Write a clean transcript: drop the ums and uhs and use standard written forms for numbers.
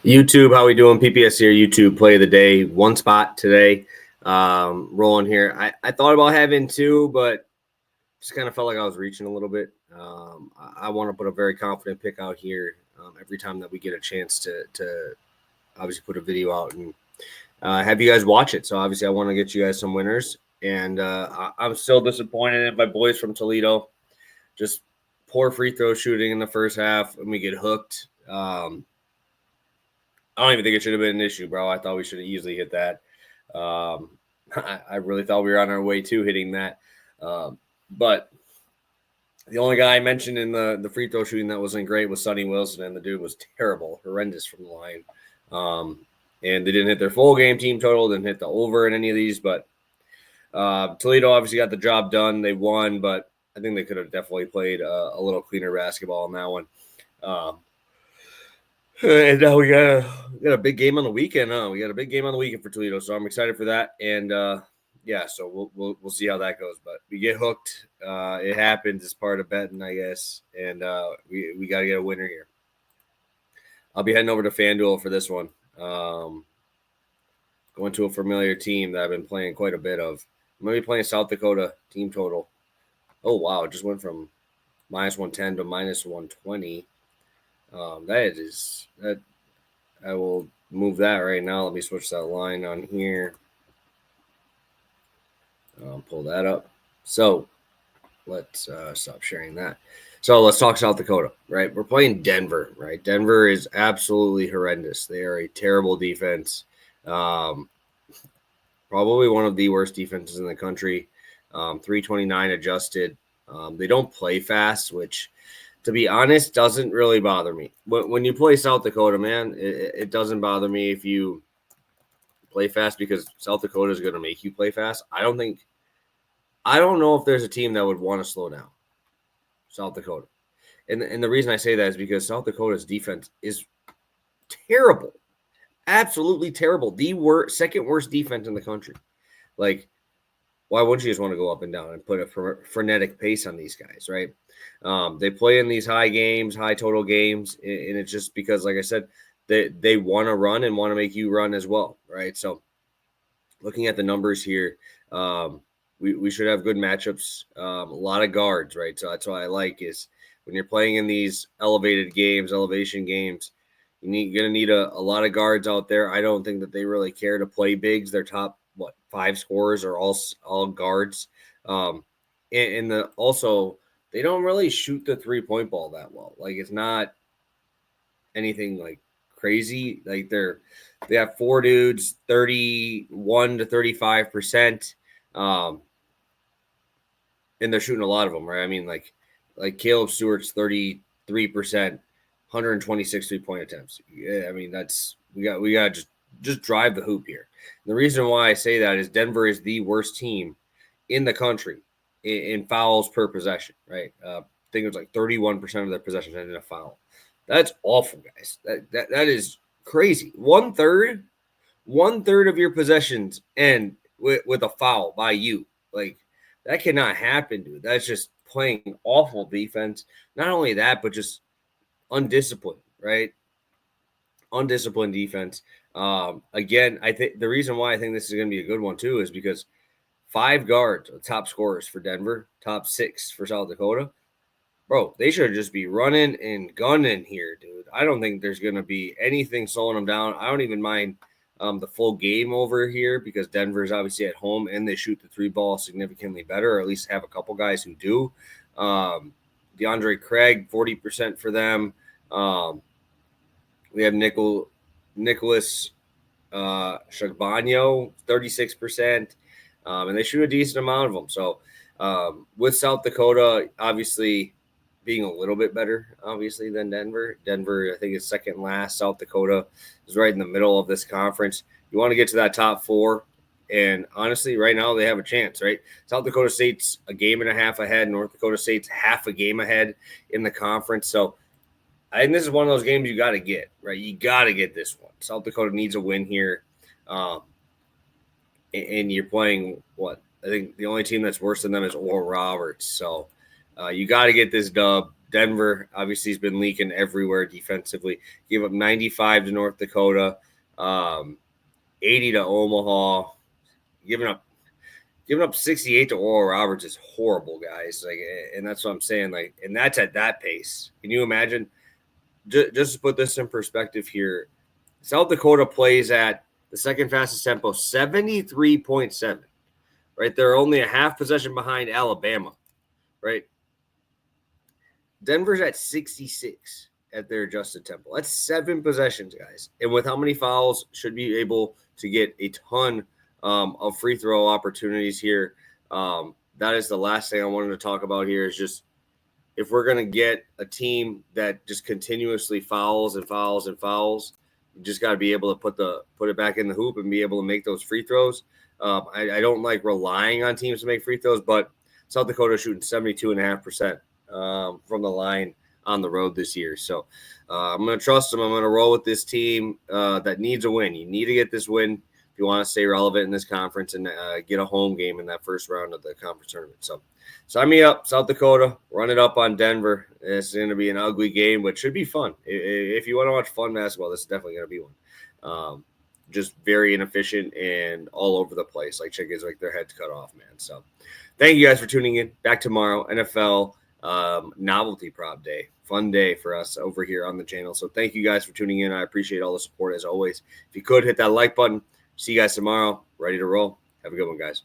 YouTube, how we doing? PPS here. YouTube play of the day. One spot today. Rolling here. I thought about having two, but just kind of felt like I was reaching a little bit. I want to put a very confident pick out here every time that we get a chance to obviously put a video out and have you guys watch it. So obviously I want to get you guys some winners. And I'm still disappointed in my boys from Toledo. Just poor free throw shooting in the first half, and we get hooked. I don't even think it should have been an issue, bro. I thought we should have easily hit that. I really thought we were on our way to hitting that. But the only guy I mentioned in the free throw shooting that wasn't great was Sonny Wilson, and the dude was terrible, horrendous from the line. And they didn't hit their full game team total, didn't hit the over in any of these. But Toledo obviously got the job done. They won, but I think they could have definitely played a little cleaner basketball in that one. And now we got a big game on the weekend. We got a big game on the weekend for Toledo, so I'm excited for that. And yeah, so we'll see how that goes. But we get hooked. It happens. It's part of betting, I guess. And we got to get a winner here. I'll be heading over to FanDuel for this one. Going to a familiar team that I've been playing quite a bit of. I'm going to be playing South Dakota team total. Oh, wow. It just went from minus 110 to minus 120. That I will move that right now. Let me switch that line on here. Pull that up. So let's stop sharing that. So let's talk South Dakota, right? We're playing Denver, right? Denver is absolutely horrendous. They are a terrible defense. Probably one of the worst defenses in the country. 329 adjusted. They don't play fast, which, to be honest, doesn't really bother me. When you play South Dakota, man, it doesn't bother me if you play fast because South Dakota is going to make you play fast. I don't know if there's a team that would want to slow down South Dakota. And the reason I say that is because South Dakota's defense is terrible. Absolutely terrible. The second worst defense in the country. Like, why wouldn't you just want to go up and down and put a frenetic pace on these guys, right? They play in these high games, high total games, and it's just because, like I said, they want to run and want to make you run as well, right? So looking at the numbers here, we should have good matchups, a lot of guards, right? So that's what I like is when you're playing in these elevation games, you're going to need a lot of guards out there. I don't think that they really care to play bigs. Their top, 5 scorers are all guards. And also, they don't really shoot the three-point ball that well. Like, it's not anything, like, crazy. Like, they have 4 dudes, 31 to 35%. And they're shooting a lot of them, right? I mean, like Caleb Stewart's 33%, 126 three-point attempts. Yeah, I mean, we got to just drive the hoop here. And the reason why I say that is Denver is the worst team in the country in fouls per possession, right? I think it was like 31% of their possessions ended in a foul. That's awful, guys. That is crazy. One third of your possessions end with a foul by you. Like, that cannot happen, dude. That's just playing awful defense. Not only that, but just undisciplined, right? Undisciplined defense. Again, I think the reason why I think this is going to be a good one too is because 5 guards are top scorers for Denver, top 6 for South Dakota. Bro, they should just be running and gunning here, dude. I don't think there's going to be anything slowing them down. I don't even mind the full game over here because Denver is obviously at home and they shoot the 3 ball significantly better, or at least have a couple guys who do. DeAndre Craig, 40% for them. We have Nicholas Shagbagno, 36%, and they shoot a decent amount of them. So with South Dakota, obviously being a little bit better, obviously, than Denver. Denver, I think, is second last. South Dakota is right in the middle of this conference. You want to get to that top 4, and honestly, right now they have a chance, right? South Dakota State's a game and a half ahead. North Dakota State's half a game ahead in the conference. So I think this is one of those games you got to get, right? You got to get this one. South Dakota needs a win here. And you're playing what? I think the only team that's worse than them is Oral Roberts. So You got to get this dub. Denver obviously has been leaking everywhere defensively. Give up 95 to North Dakota, 80 to Omaha. Giving up 68 to Oral Roberts is horrible, guys. Like, and that's what I'm saying. Like, and that's at that pace. Can you imagine? Just to put this in perspective here, South Dakota plays at the second fastest tempo, 73.7. Right, they're only a half possession behind Alabama. Right, Denver's at 66 at their adjusted tempo. That's 7 possessions, guys. And with how many fouls, should be able to get a ton of free throw opportunities here. That is the last thing I wanted to talk about here is just if we're going to get a team that just continuously fouls and fouls and fouls, you just got to be able to put it back in the hoop and be able to make those free throws. I don't like relying on teams to make free throws, but South Dakota shooting 72.5%. From the line on the road this year. So I'm going to trust them. I'm going to roll with this team that needs a win. You need to get this win if you want to stay relevant in this conference and get a home game in that first round of the conference tournament. So sign me up, South Dakota. Run it up on Denver. It's going to be an ugly game, but should be fun. If you want to watch fun basketball, this is definitely going to be one. Just very inefficient and all over the place. Like chickens, like their heads cut off, man. So thank you guys for tuning in. Back tomorrow, NFL novelty prop day. Fun day for us over here on the channel. So thank you guys for tuning in. I appreciate all the support as always. If you could hit that like button. See you guys tomorrow. Ready to roll. Have a good one, guys.